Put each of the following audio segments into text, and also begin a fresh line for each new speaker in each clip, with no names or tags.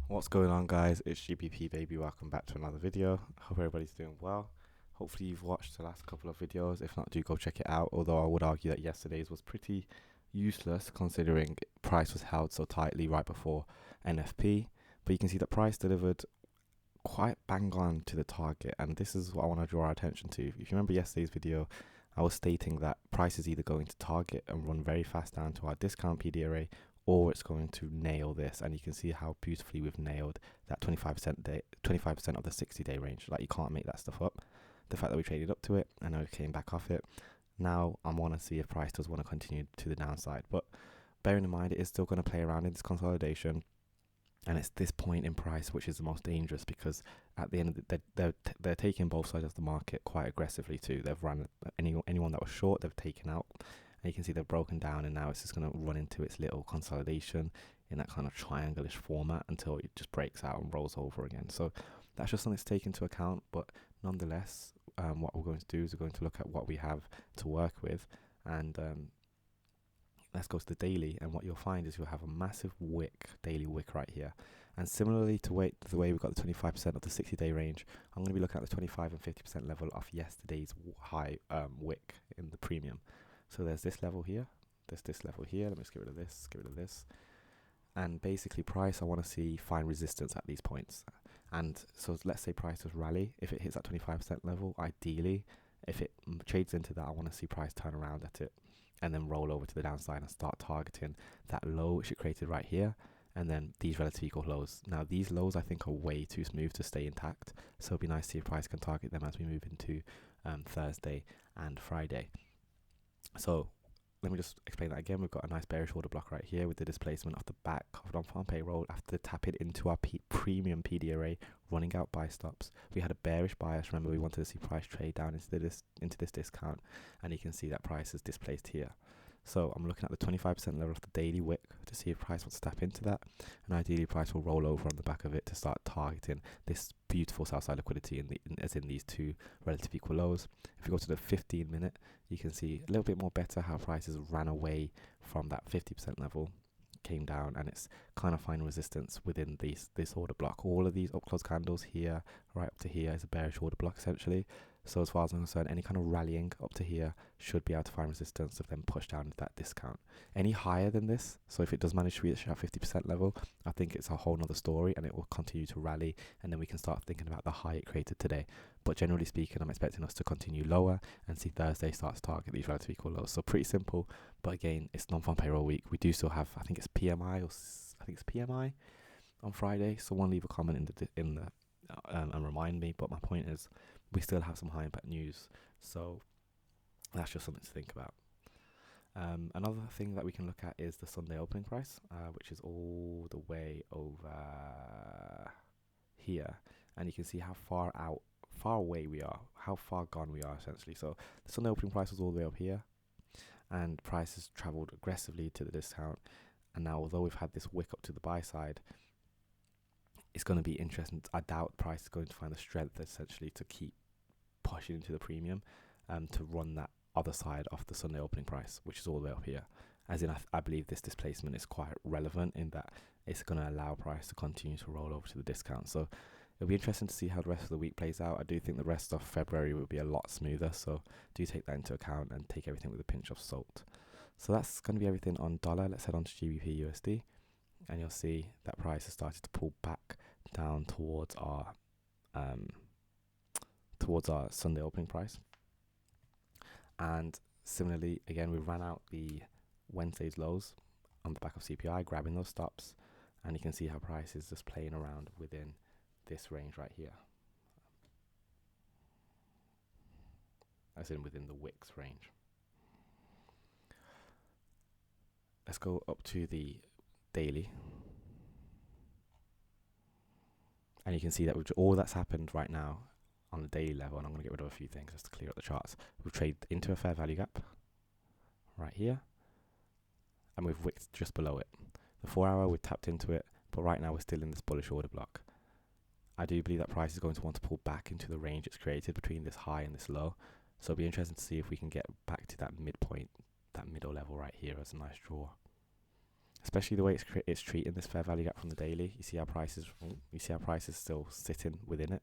What's going on, guys? It's GBP baby. Welcome back to another video. Hope everybody's doing well. Hopefully you've watched the last couple of videos. If not, do go check it out. Although I would argue that yesterday's was pretty useless considering price was held so tightly right before NFP. But you can see that price delivered quite bang on to the target, and this is what I want to draw our attention to. If you remember yesterday's video, I was stating that price is either going to target and run very fast down to our discount PDRA, or it's going to nail this. And you can see how beautifully we've nailed that 25% of the 60-day range. Like, you can't make that stuff up. The fact that we traded up to it and now we came back off it. Now I want to see if price does want to continue to the downside, but bearing in mind it is still going to play around in this consolidation. And it's this point in price which is the most dangerous, because at the end of the they're taking both sides of the market quite aggressively too. They've run anyone that was short, they've taken out, and you can see they've broken down, and now it's just going to run into its little consolidation in that kind of triangle-ish format until it just breaks out and rolls over again. So that's just something to take into account. But nonetheless, what we're going to do is we're going to look at what we have to work with, and let's go to the daily. And what you'll find is you'll have a massive daily wick right here. And similarly to the way we got the 25% of the 60-day range, I'm going to be looking at the 25 and 50% level of yesterday's high wick in the premium. So there's this level here, there's this level here. Let me just get rid of this. And basically price, I want to see find resistance at these points. And so let's say price does rally. If it hits that 25% level, ideally, if it trades into that, I want to see price turn around at it and then roll over to the downside and start targeting that low which it created right here, and then these relative equal lows. Now these lows I think are way too smooth to stay intact, so it'll be nice to see if price can target them as we move into Thursday and Friday. So let me just explain that again. We've got a nice bearish order block right here with the displacement off the back of non-farm payroll after tapping into our premium PDRA, running out buy stops. We had a bearish bias. Remember, we wanted to see price trade down into this discount, and you can see that price is displaced here. So I'm looking at the 25% level of the daily wick to see if price wants to tap into that, and ideally price will roll over on the back of it to start targeting this beautiful south side liquidity as in these two relative equal lows. If you go to the 15-minute, you can see a little bit more better how prices ran away from that 50% level, came down, and it's kind of finding resistance within this order block. All of these up close candles here right up to here is a bearish order block essentially. So as far as I'm concerned, any kind of rallying up to here should be able to find resistance if then push down into that discount. Any higher than this, so if it does manage to reach that 50% level, I think it's a whole nother story, and it will continue to rally, and then we can start thinking about the high it created today. But generally speaking, I'm expecting us to continue lower and see Thursday start to target these relative equal lows. So pretty simple, but again, it's non-farm payroll week. We do still have, I think it's PMI, or I think it's PMI on Friday. Someone leave a comment in the and remind me. But my point is, we still have some high impact news, so that's just something to think about. Another thing that we can look at is the Sunday opening price, which is all the way over here, and you can see how far away we are, how far gone we are essentially. So the Sunday opening price was all the way up here, and price has traveled aggressively to the discount, and now although we've had this wick up to the buy side, it's going to be interesting. I doubt price is going to find the strength essentially to keep pushing into the premium to run that other side of the Sunday opening price, which is all the way up here. As in, I believe this displacement is quite relevant in that it's going to allow price to continue to roll over to the discount. So it'll be interesting to see how the rest of the week plays out. I do think the rest of February will be a lot smoother, so do take that into account and take everything with a pinch of salt. So that's going to be everything on dollar. Let's head on to GBP USD, and you'll see that price has started to pull back down towards our Sunday opening price. And similarly, again, we ran out the Wednesday's lows on the back of CPI, grabbing those stops, and you can see how price is just playing around within this range right here, as in within the wicks range. Let's go up to the daily, and you can see that with all that's happened right now on the daily level, and I'm going to get rid of a few things just to clear up the charts. We've traded into a fair value gap right here, and we've wicked just below it. The 4 hour, we've tapped into it, but right now we're still in this bullish order block. I do believe that price is going to want to pull back into the range it's created between this high and this low, so it'll be interesting to see if we can get back to that midpoint, that middle level right here as a nice draw. especially the way it's treating this fair value gap from the daily. You see how price is still sitting within it.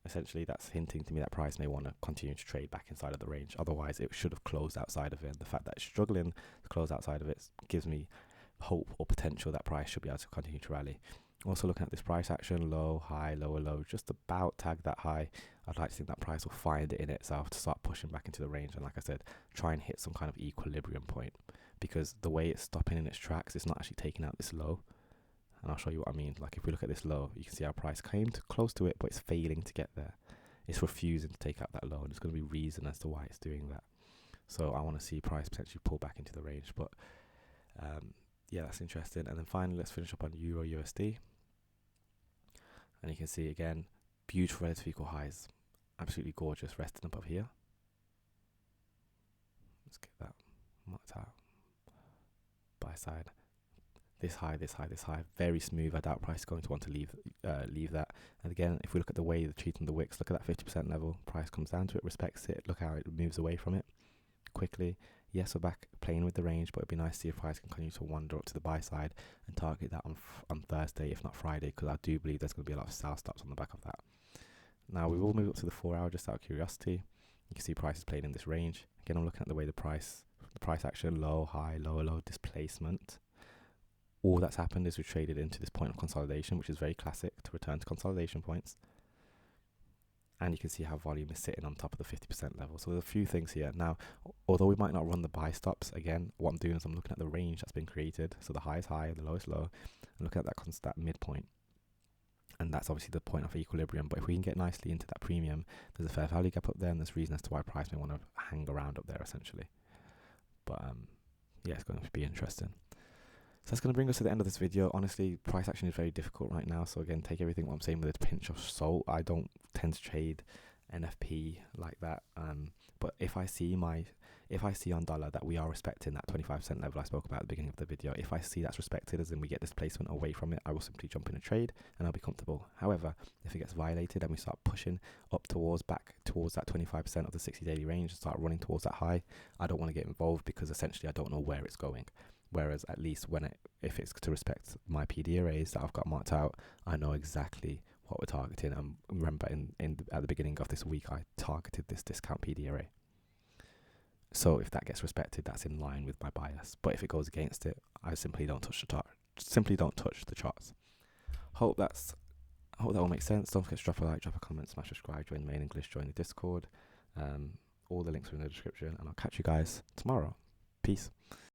Essentially, that's hinting to me that price may want to continue to trade back inside of the range. Otherwise, it should have closed outside of it. And the fact that it's struggling to close outside of it gives me hope or potential that price should be able to continue to rally. Also looking at this price action, low, high, lower, low, just about tag that high. I'd like to think that price will find it in itself to start pushing back into the range. And like I said, try and hit some kind of equilibrium point, because the way it's stopping in its tracks, it's not actually taking out this low. And I'll show you what I mean. Like if we look at this low, you can see our price came close to it, but it's failing to get there. It's refusing to take out that low, and there's going to be reason as to why it's doing that. So I want to see price potentially pull back into the range. But yeah, that's interesting. And then finally, let's finish up on Euro USD. And you can see again, beautiful relative equal highs. Absolutely gorgeous, resting above here. Let's get that marked out. Buy side. This high, this high, this high. Very smooth. I doubt price is going to want to leave that. And again, if we look at the way they're treating the wicks, look at that 50% level. Price comes down to it, respects it. Look how it moves away from it quickly. Yes, we're back playing with the range, but it'd be nice to see if price can continue to wander up to the buy side and target that on Thursday, if not Friday, because I do believe there's going to be a lot of sell stops on the back of that. Now, we will move up to the 4 hour just out of curiosity. You can see price is playing in this range. Again, I'm looking at the way the price action, low, high, lower, low, displacement. All that's happened is we've traded into this point of consolidation, which is very classic to return to consolidation points. And you can see how volume is sitting on top of the 50% level. So there's a few things here. Now, although we might not run the buy stops, again, what I'm doing is I'm looking at the range that's been created. So the high is high, the low is low. And looking at that midpoint. And that's obviously the point of equilibrium. But if we can get nicely into that premium, there's a fair value gap up there, and there's reason as to why price may want to hang around up there, essentially. But yeah, it's going to be interesting. So that's going to bring us to the end of this video. Honestly, price action is very difficult right now. So again, take everything what I'm saying with a pinch of salt. I don't tend to trade NFP like that. But if I see on dollar that we are respecting that 25% level I spoke about at the beginning of the video, if I see that's respected, as in we get displacement away from it, I will simply jump in a trade and I'll be comfortable. However, if it gets violated and we start pushing back towards that 25% of the 60 daily range and start running towards that high, I don't want to get involved, because essentially I don't know where it's going. Whereas at least if it's to respect my PD arrays that I've got marked out, I know exactly what we're targeting. And remember, at the beginning of this week, I targeted this discount PD array. So if that gets respected, that's in line with my bias. But if it goes against it, I simply don't touch the charts. Hope that all makes sense. Don't forget to drop a like, drop a comment, smash subscribe, join the main English, join the Discord. All the links are in the description, and I'll catch you guys tomorrow. Peace.